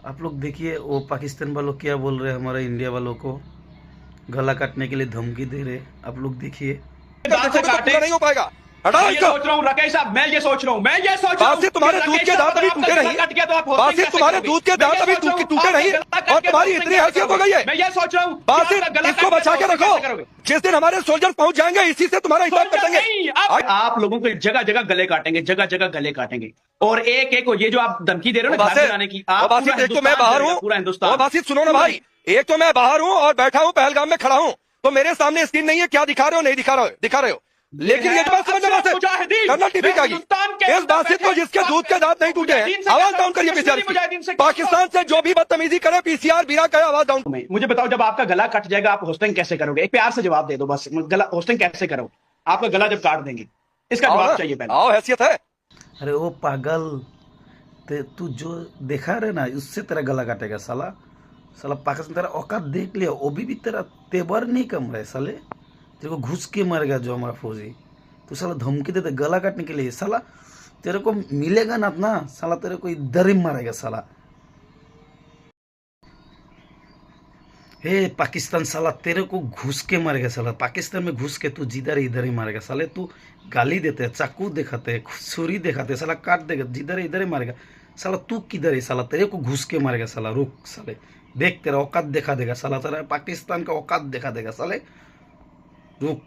आप लोग देखिए वो पाकिस्तान वालों क्या बोल रहे हैं हमारे इंडिया वालों को, गला काटने के लिए धमकी दे रहे। आप लोग देखिए। दांत से देखोगे तो काटे। पूरा नहीं हो पाएगा। हटाओ मैं ये इसको। सोच रहा हूँ राकेश साहब, मैं ये सोच रहा हूँ बासित तुम्हारे कि दूध के राकेश साहब दांत अगर अभी आपका टूटे गला नहीं। कट गया तो आप होस्टिंग बासित कैसे तुम्हारे करोगे? दूध के मैं दांत ये अभी सोच रहा हूँ टूटे आपका नहीं गला कट और गया तो तुम्हारी hosting इतनी कैसे हैसियत हो करोगे? गई है। मैं ये सोच रहा हूँ कि बासित आपका गला इसको कट गया बचा तो के hosting रखो। कैसे करोगे? जिस दिन हमारे सोल्जर पहुंच जाएंगे इसी से तुम्हारा हिसाब सोल्जर कटेंगे। नहीं, आप लोगों के जगह जगह गले काटेंगे, जगह जगह गले काटेंगे। और एक एक को ये जो आप धमकी दे रहे ओ हो ना घर बासित, जलाने की, ओ आप बासित, पूरा एक तो मैं हिंदुस्तान बाहर करेगा, हूँ। पूरा ओ हिंदुस्तान। बासित सुनो ना भाई, एक तो मैं बाहर हूँ और बैठा हूँ पहलगाम में खड़ा हूँ, तो मेरे सामने स्क्रीन नहीं है, क्या दिखा रहे हो नहीं दिखा रहे हो। लेकिन ये बात समझना बात मुजाहिदीन कर्नल टीपी का हिंदुस्तान के इस बासित को जिसके दूध के दांत नहीं टूटे हैं, आवाज डाउन करिए पीसीआर की। पाकिस्तान से जो भी बदतमीजी करे पीसीआर बीरा का आवाज डाउन। मुझे बताओ, जब आपका गला कट जाएगा आप होस्टिंग कैसे करोगे? एक प्यार से जवाब दे दो बस, गला होस्टिंग कैसे करोगे? आपका गला जब काट देंगे, इसका जवाब चाहिए पहले। आओ, हैसियत है। अरे वो पागल, तू जो देखा रहे ना उससे तेरा गला काटेगा साला। साला पाकिस्तान तेरा औकात देख लिया, वो भी तेरा तेवर नहीं कम रहे साले। तेरे को घुस के मारेगा जो हमारा फौजी। तू साला धमकी देते गला काटने के लिए, साला तेरे को मिलेगा ना साला तेरे को इधर ही मारेगा साला। हे पाकिस्तान, साला तेरे को घुस के मारेगा साला। पाकिस्तान में घुस के तू जिधर इधर ही मारेगा साले। तू गाली देते हैं, चाकू दिखाते हैं, छुरी दिखाते हैं, साला काट देगा, जिधर इधर ही मारेगा साला। तू किधर है साला? तेरे को घुस के मारेगा साला। रुक साले, देख तेरा औकात दिखा देगा साला, तेरा पाकिस्तान का औकात दिखा देगा साले। रुक।